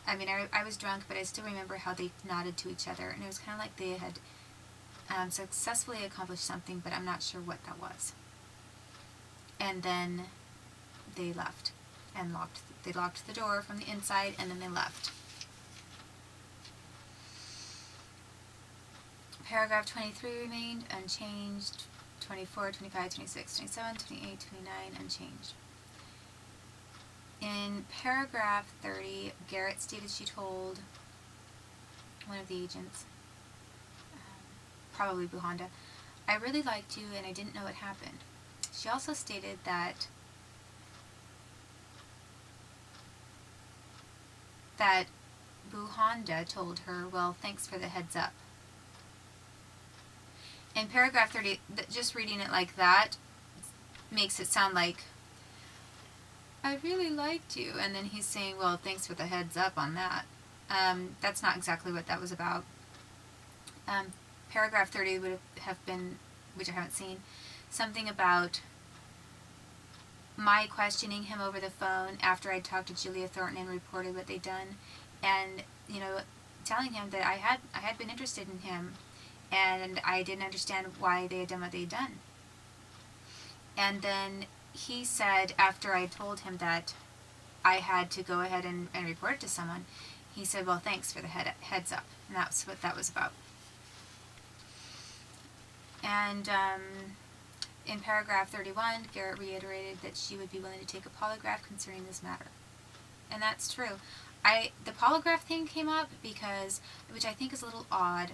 I mean, I was drunk, but I still remember how they nodded to each other, and it was kind of like they had successfully accomplished something, but I'm not sure what that was. And then they left and they locked the door from the inside, and then they left. Paragraph 23 remained unchanged. 24, 25, 26, 27, 28, 29 unchanged. In paragraph 30, Garrett stated she told one of the agents, probably Buhanda, "I really liked you and I didn't know what happened." She also stated that Buhanda told her, "Well, thanks for the heads up." In paragraph 30, just reading it like that makes it sound like, "I really liked you," and then he's saying, "Well, thanks for the heads up on that." That's not exactly what that was about. Paragraph 30 would have been, which I haven't seen, something about my questioning him over the phone after I talked to Julia Thornton and reported what they'd done, and telling him that I had been interested in him, and I didn't understand why they had done what they'd done. And then he said, after I told him that I had to go ahead and report it to someone, he said, "Well, thanks for the heads up," and that's what that was about. And in paragraph 31, Garrett reiterated that she would be willing to take a polygraph concerning this matter. And that's true. The polygraph thing came up because, which I think is a little odd,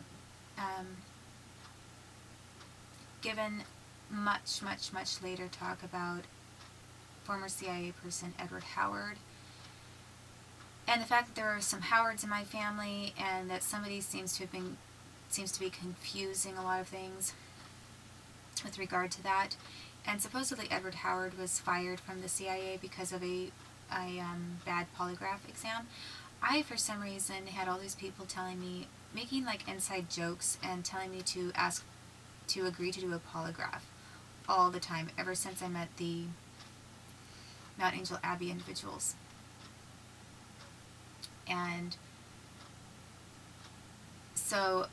given much later talk about former CIA person Edward Howard, and the fact that there are some Howards in my family, and that somebody seems to be confusing a lot of things with regard to that. And supposedly Edward Howard was fired from the CIA because of a bad polygraph exam. I, for some reason, had all these people telling me, making like inside jokes and telling me to agree to do a polygraph all the time, ever since I met the Mount Angel Abbey individuals. And so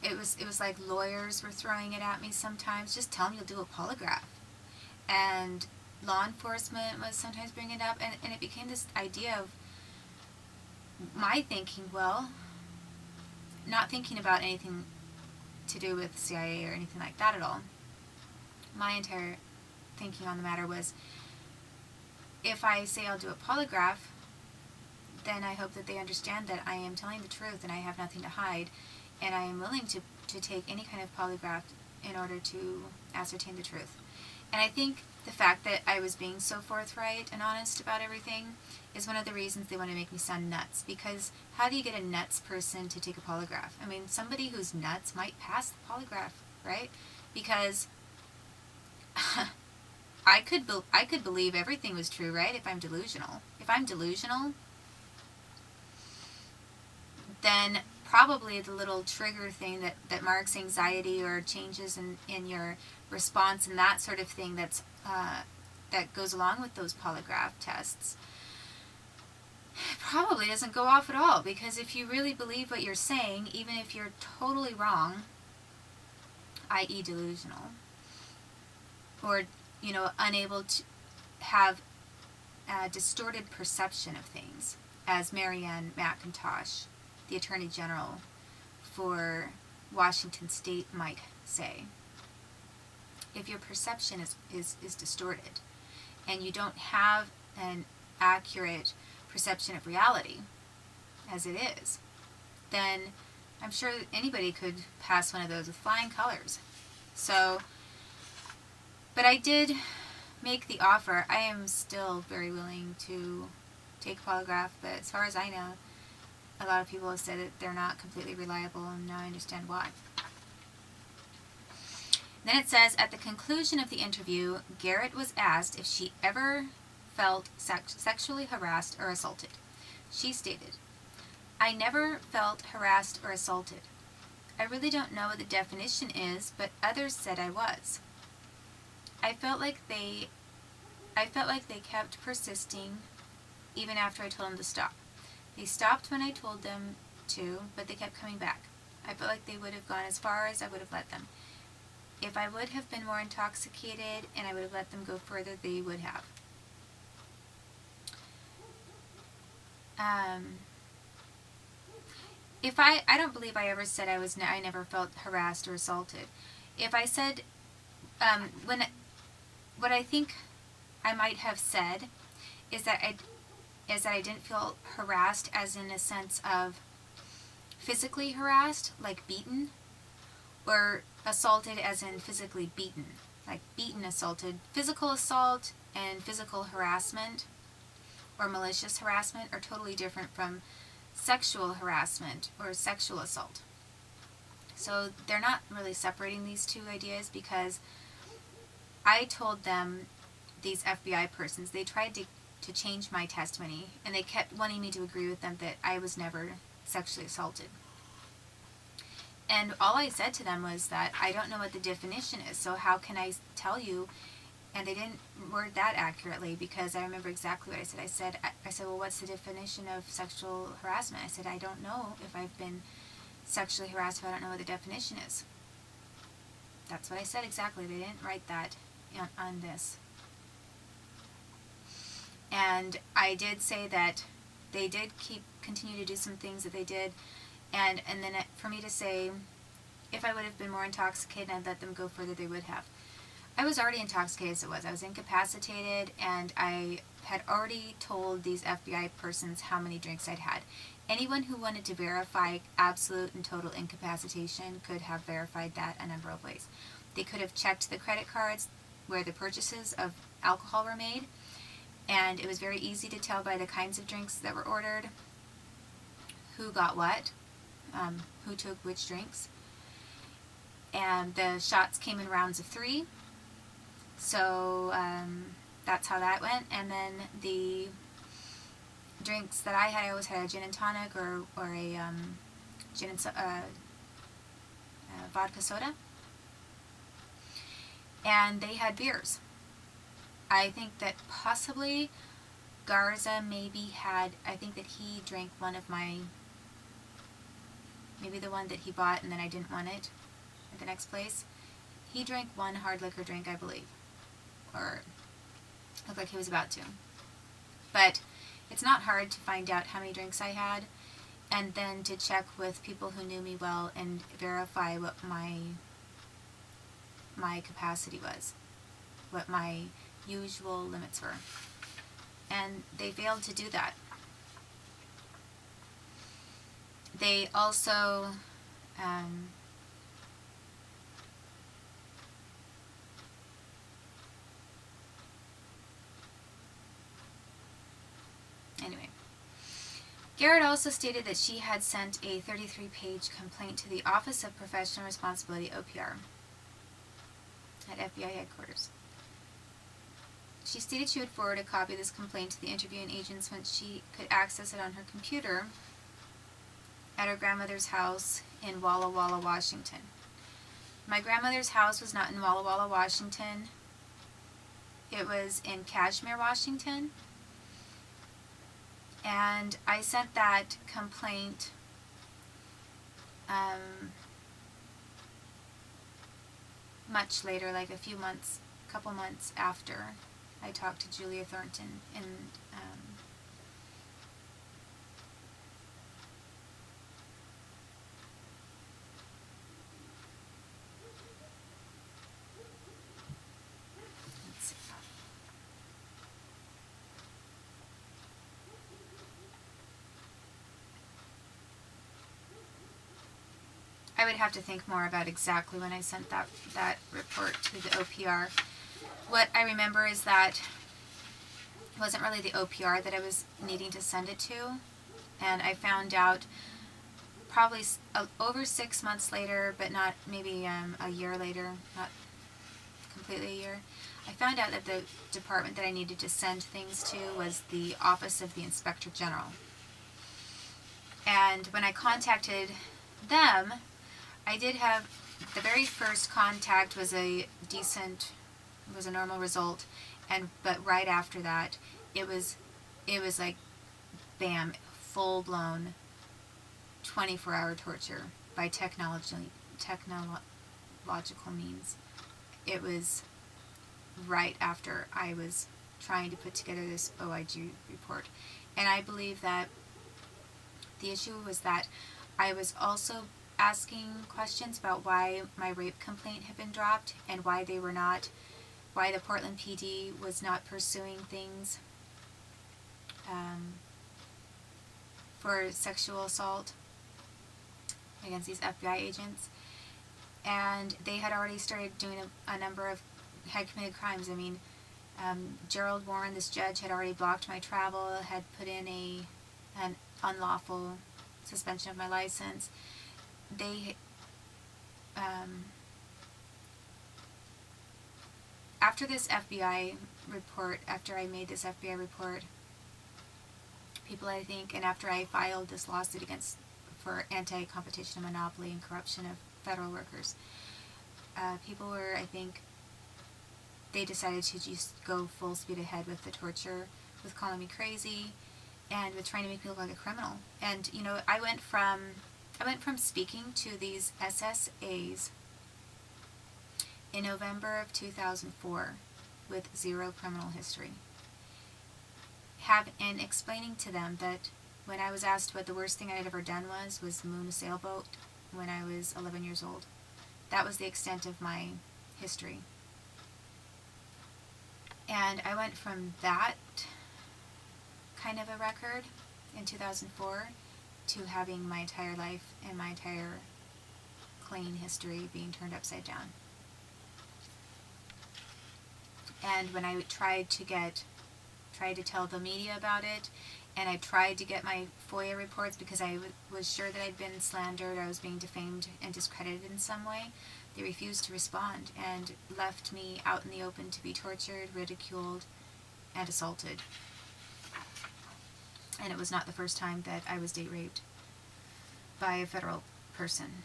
it was like lawyers were throwing it at me sometimes. "Just tell them you'll do a polygraph." And law enforcement was sometimes bringing it up, and it became this idea of my thinking, well, not thinking about anything to do with CIA or anything like that at all. My entire thinking on the matter was, if I say I'll do a polygraph, then I hope that they understand that I am telling the truth and I have nothing to hide, and I am willing to take any kind of polygraph in order to ascertain the truth. And I think the fact that I was being so forthright and honest about everything is one of the reasons they want to make me sound nuts, because how do you get a nuts person to take a polygraph? I mean, somebody who's nuts might pass the polygraph, right? Because I could believe everything was true, right? If I'm delusional. If I'm delusional, then probably the little trigger thing that marks anxiety or changes in your response and that sort of thing that goes along with those polygraph tests probably doesn't go off at all, because if you really believe what you're saying, even if you're totally wrong, i.e. delusional, or unable to have a distorted perception of things, as Marianne McIntosh, the Attorney General for Washington State, might say. If your perception is distorted and you don't have an accurate perception of reality as it is, then I'm sure anybody could pass one of those with flying colors. So, but I did make the offer. I am still very willing to take a polygraph, but as far as I know, a lot of people have said that they're not completely reliable, and now I understand why. Then it says, at the conclusion of the interview, Garrett was asked if she ever felt sexually harassed or assaulted. She stated, "I never felt harassed or assaulted. I really don't know what the definition is, but others said I was. I felt like they kept persisting even after I told them to stop. They stopped when I told them to, but they kept coming back. I felt like they would have gone as far as I would have let them. If I would have been more intoxicated and I would have let them go further, they would have. If I don't believe I ever said I never felt harassed or assaulted. If I said, what I think I might have said is that I didn't feel harassed as in a sense of physically harassed, like beaten, or assaulted as in physically beaten, like beaten, assaulted. Physical assault and physical harassment or malicious harassment are totally different from sexual harassment or sexual assault. So they're not really separating these two ideas, because I told them, these FBI persons, they tried to change my testimony, and they kept wanting me to agree with them that I was never sexually assaulted. And all I said to them was that I don't know what the definition is, so how can I tell you? And they didn't word that accurately, because I remember exactly what I said. I said, well, what's the definition of sexual harassment? I said, I don't know if I've been sexually harassed if I don't know what the definition is. That's what I said exactly. They didn't write that on this. And I did say that they did continue to do some things that they did, and then for me to say, if I would have been more intoxicated and I'd let them go further, they would have. I was already intoxicated as it was. I was incapacitated, and I had already told these FBI persons how many drinks I'd had. Anyone who wanted to verify absolute and total incapacitation could have verified that a number of ways. They could have checked the credit cards where the purchases of alcohol were made, and it was very easy to tell by the kinds of drinks that were ordered who got what, who took which drinks. And the shots came in rounds of 3. So that's how that went. And then the drinks that I always had a gin and tonic or a gin and vodka soda. And they had beers. I think that possibly Garza maybe had, I think that he drank one of my, maybe the one that he bought and then I didn't want it at the next place. He drank one hard liquor drink, I believe. Or looked like he was about to. But it's not hard to find out how many drinks I had, and then to check with people who knew me well and verify what my capacity was, what my usual limits were. And they failed to do that. They also anyway, Garrett also stated that she had sent a 33-page complaint to the Office of Professional Responsibility, OPR, at FBI headquarters. She stated she would forward a copy of this complaint to the interviewing agents when she could access it on her computer at her grandmother's house in Walla Walla, Washington. My grandmother's house was not in Walla Walla, Washington. It was in Kashmir, Washington. And I sent that complaint much later, like a couple months after I talked to Julia Thornton, and let's see. I would have to think more about exactly when I sent that report to the OPR. What I remember is that it wasn't really the OPR that I was needing to send it to, and I found out probably over 6 months later, but not maybe a year later, not completely a year. I found out that the department that I needed to send things to was the Office of the Inspector General. And when I contacted them, I did have, the very first contact was a normal result, but right after that, it was like, bam, full-blown 24-hour torture by technological means. It was right after I was trying to put together this OIG report. And I believe that the issue was that I was also asking questions about why my rape complaint had been dropped and why the Portland PD was not pursuing things for sexual assault against these FBI agents. And they had already started doing a number of had committed crimes. I mean, Gerald Warren, this judge, had already blocked my travel, had put in an unlawful suspension of my license. They, after this FBI report, after I made this FBI report, people, I think, and after I filed this lawsuit for anti-competition and monopoly and corruption of federal workers, people were, I think, they decided to just go full speed ahead with the torture, with calling me crazy, and with trying to make me look like a criminal. And, you know, I went from speaking to these SSAs in November of 2004 with zero criminal history, and explaining to them that when I was asked what the worst thing I had ever done was moon a sailboat when I was 11 years old. That was the extent of my history. And I went from that kind of a record in 2004 to having my entire life and my entire clean history being turned upside down. And when I tried to tell the media about it, and I tried to get my FOIA reports because I was sure that I'd been slandered, I was being defamed and discredited in some way, they refused to respond and left me out in the open to be tortured, ridiculed, and assaulted. And it was not the first time that I was date raped by a federal person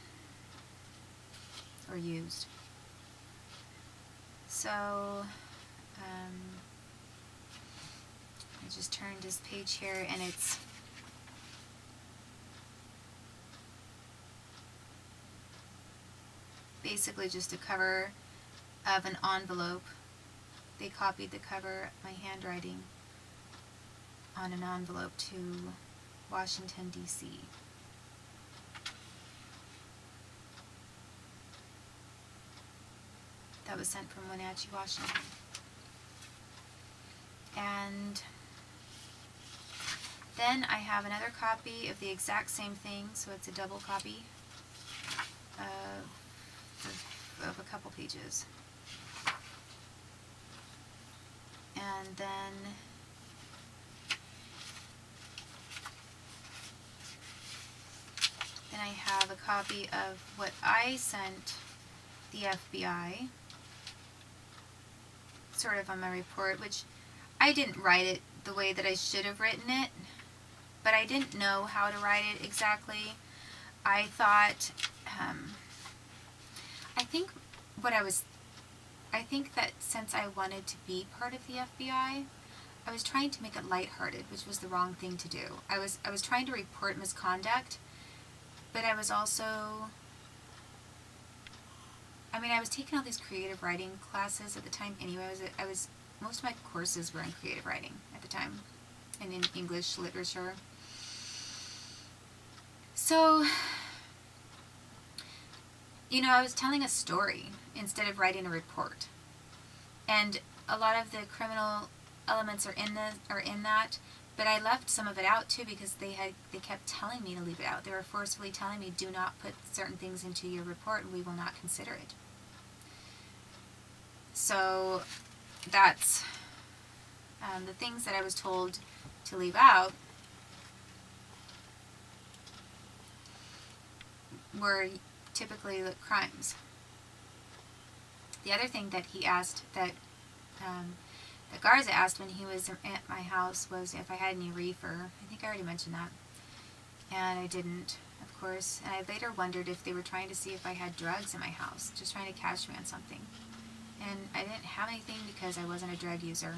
or used. So, I just turned this page here, and it's basically just a cover of an envelope. They copied the cover, my handwriting, on an envelope to Washington, D.C. That was sent from Wenatchee, Washington. And then I have another copy of the exact same thing, so it's a double copy of a couple pages. And then I have a copy of what I sent the FBI, sort of on my report, which I didn't write it the way that I should have written it, but I didn't know how to write it exactly. I thought, I think that since I wanted to be part of the FBI, I was trying to make it lighthearted, which was the wrong thing to do. I was trying to report misconduct, but I was also, I was taking all these creative writing classes at the time anyway. Most of my courses were in creative writing at the time, and in English literature. So, I was telling a story instead of writing a report. And a lot of the criminal elements are in that, but I left some of it out too because they kept telling me to leave it out. They were forcefully telling me, do not put certain things into your report and we will not consider it. So that's the things that I was told to leave out were typically crimes. The other thing that he asked, that Garza asked when he was at my house, was if I had any reefer. I think I already mentioned that. And I didn't, of course. And I later wondered if they were trying to see if I had drugs in my house, just trying to catch me on something. And I didn't have anything because I wasn't a drug user.